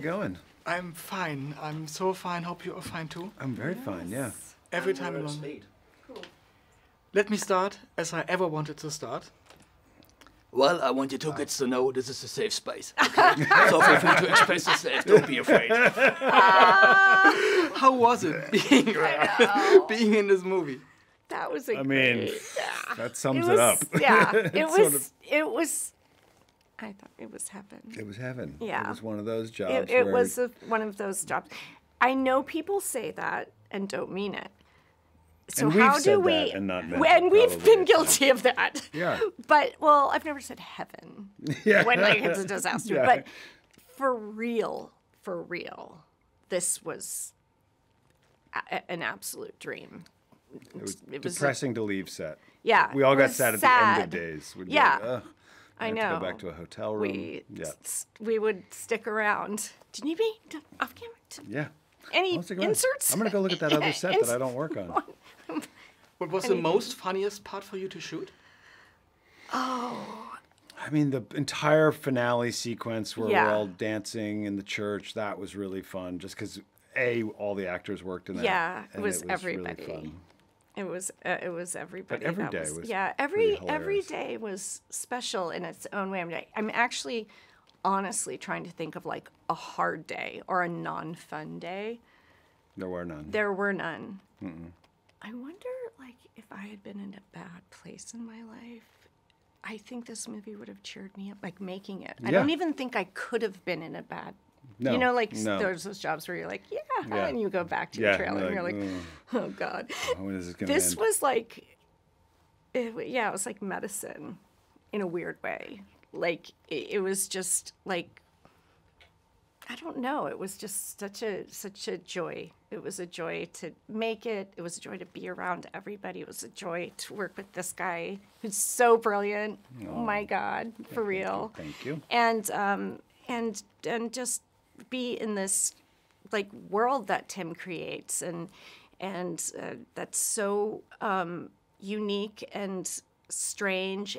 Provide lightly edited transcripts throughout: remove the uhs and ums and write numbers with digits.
it going? I'm fine. I'm so fine. Hope you are fine too. I'm very fine, yeah. Every time in London. Cool. Let me start as I ever wanted to start. Well, I want you to get to know this is a safe space. Okay? So feel free to express yourself. Don't be afraid. How was it being in this movie? That was a that sums it up. Yeah, it was. I thought it was heaven. It was heaven. Yeah. It was one of those jobs. It was one of those jobs. I know people say that and don't mean it. So and how we've said do we? That and not meant and it, we've been guilty of that. Yeah. But well, I've never said heaven. Yeah. When like it's a disaster. Yeah. But for real, this was an absolute dream. It was depressing to leave set. Yeah. We all got sad at the end of days. We'd be like, ugh, I know. have to go back to a hotel room. We would stick around. Do you need me off camera? Yeah. Any inserts? I'm going to go look at that other set that I don't work on. What was the most funniest part for you to shoot? Oh. I mean, the entire finale sequence where we're all dancing in the church, that was really fun. Just because, all the actors worked in that. Yeah, it was Really everybody. fun. It was everybody. But every day was every day was special in its own way. I'm actually honestly trying to think of like a hard day or a non-fun day. There were none. There were none. Mm-mm. I wonder, like, if I had been in a bad place in my life, I think this movie would have cheered me up, like making it. I don't even think I could have been in a bad. No, you know, like there's those jobs where you're like, and you go back to your trailer and you're like, oh God. When is this gonna This end? was like, it was like medicine in a weird way. Like, it was just like, I don't know. It was just such a joy. It was a joy to make it. It was a joy to be around everybody. It was a joy to work with this guy who's so brilliant. Oh my God, for real. Thank you. And just be in this like world that Tim creates and that's so unique and strange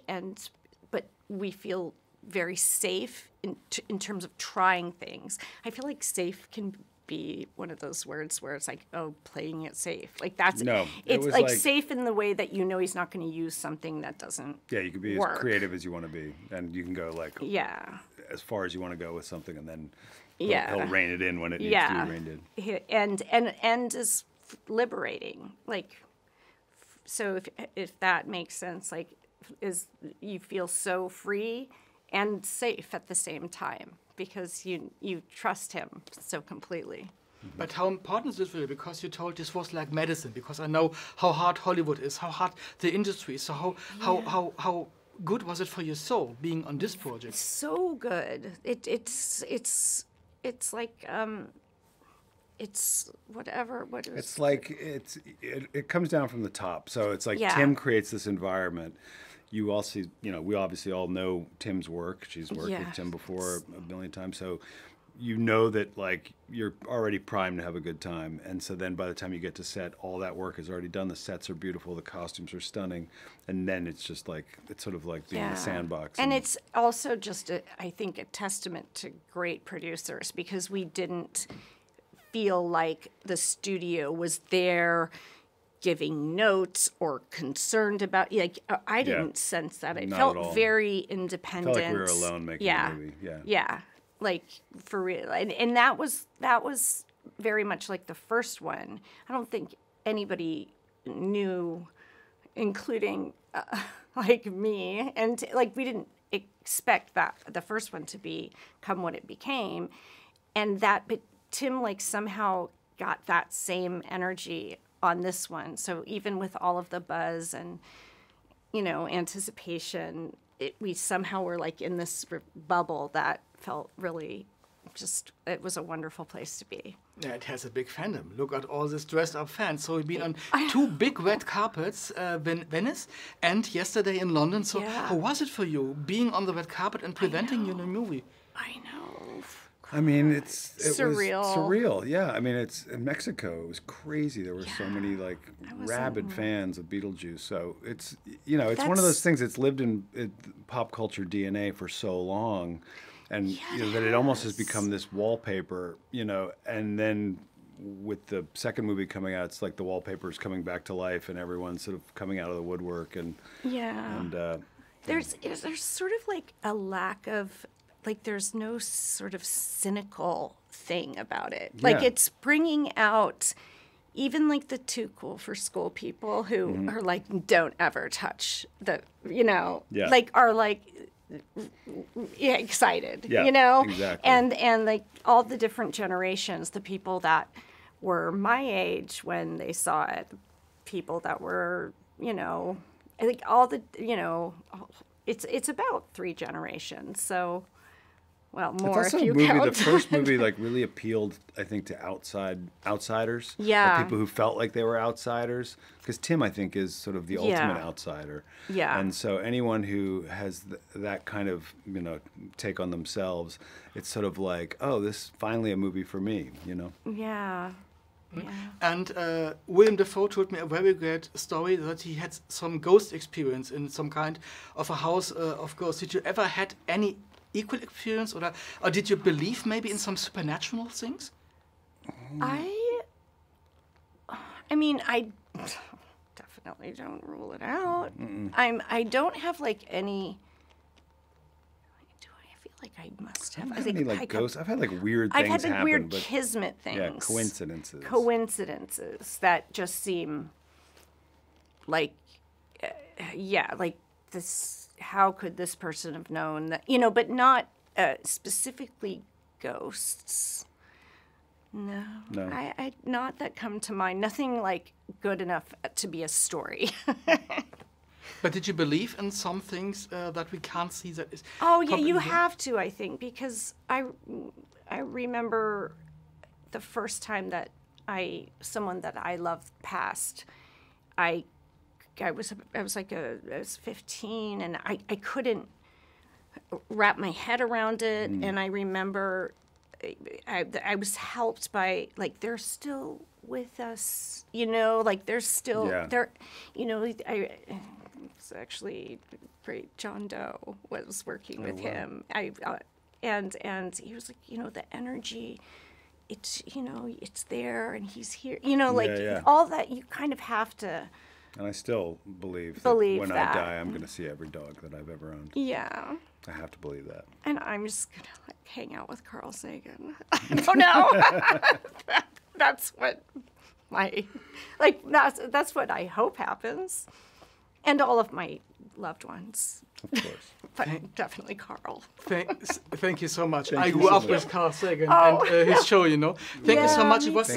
but we feel very safe in terms of trying things. I feel like safe can be one of those words where it's like, oh, playing it safe. Like that's it's like safe in the way that you know he's not going to use something that doesn't you can be work. As creative as you want to be, and you can go like as far as you want to go with something, and then he'll rein it in when it needs to be reined in. And is liberating. Like, so if that makes sense, like, is you feel so free and safe at the same time because you trust him so completely. But how important is this for you? Because you told this was like medicine. Because I know how hard Hollywood is, how hard the industry is. So how good was it for your soul being on this project? So good. It's like it's whatever. What is? It's like it comes down from the top. So it's like Tim creates this environment. You also, we obviously all know Tim's work. She's worked with Tim before a million times. So you know that like you're already primed to have a good time. And so then by the time you get to set, all that work is already done. The sets are beautiful. The costumes are stunning. And then it's just like, it's sort of like being in a sandbox. And it's also just, I think, a testament to great producers because we didn't feel like the studio was there giving notes or concerned about, like, I didn't sense that. It felt very independent. Felt like we were alone making the movie. Yeah, like for real. And that was very much like the first one. I don't think anybody knew, including like me, and like we didn't expect that the first one to become what it became, but Tim like somehow got that same energy on this one. So even with all of the buzz and, anticipation, we somehow were like in this bubble that felt really it was a wonderful place to be. Yeah, it has a big fandom. Look at all these dressed up fans. So we've been on 2 big red carpets, Venice and yesterday in London. So how was it for you being on the red carpet and presenting your new movie? I know. I mean, it surreal. Was surreal. Yeah, I mean, it's in Mexico. It was crazy. There were so many like rabid fans of Beetlejuice. So it's it's one of those things that's lived in pop culture DNA for so long, and you know, that it almost has become this wallpaper, you know, and then with the second movie coming out, it's like the wallpaper is coming back to life, and everyone's sort of coming out of the woodwork, and there's sort of like a lack of, like, there's no sort of cynical thing about it. Like, it's bringing out even like the too cool for school people who are like, don't ever touch the, you know, like, are like excited, you know, and like all the different generations, the people that were my age when they saw it, people that were, you know, I think all the, you know, it's about 3 generations. So, well, more if you count. The first movie like really appealed, I think, to outsiders. Yeah. People who felt like they were outsiders. Because Tim, I think, is sort of the ultimate outsider. Yeah. And so anyone who has that kind of, you know, take on themselves, it's sort of like, oh, this is finally a movie for me, you know? Yeah. Yeah. And Willem Dafoe told me a very great story that he had some ghost experience in some kind of a house of ghosts. Did you ever had any equal experience, or did you believe maybe in some supernatural things? I mean, I definitely don't rule it out. I don't have like any. Like I must have. I think any, like ghosts. I've had like weird things happen. I've had like weird kismet things. Yeah, coincidences. Coincidences that just seem like, like this. How could this person have known that? You know, but not specifically ghosts. No. I not that come to mind. Nothing like good enough to be a story. But did you believe in some things that we can't see? That is. Oh yeah, you have to, I think, because I remember the first time that someone that I loved passed. I was 15, and I couldn't wrap my head around it, and I remember I was helped by, like, they're still with us, you know, like they're still they're, you know, it's actually great. John Doe was working with him. And he was like, you know, the energy, it's, you know, it's there, and he's here, you know, like all that. You kind of have to. And I still believe that when I die, I'm going to see every dog that I've ever owned. Yeah. I have to believe that. And I'm just going to like hang out with Carl Sagan. I don't know. That's what that's what I hope happens. And all of my loved ones. Of course. But definitely Carl. Thank you so much. I grew up with Carl Sagan and his show, you know. Thank you so much. It was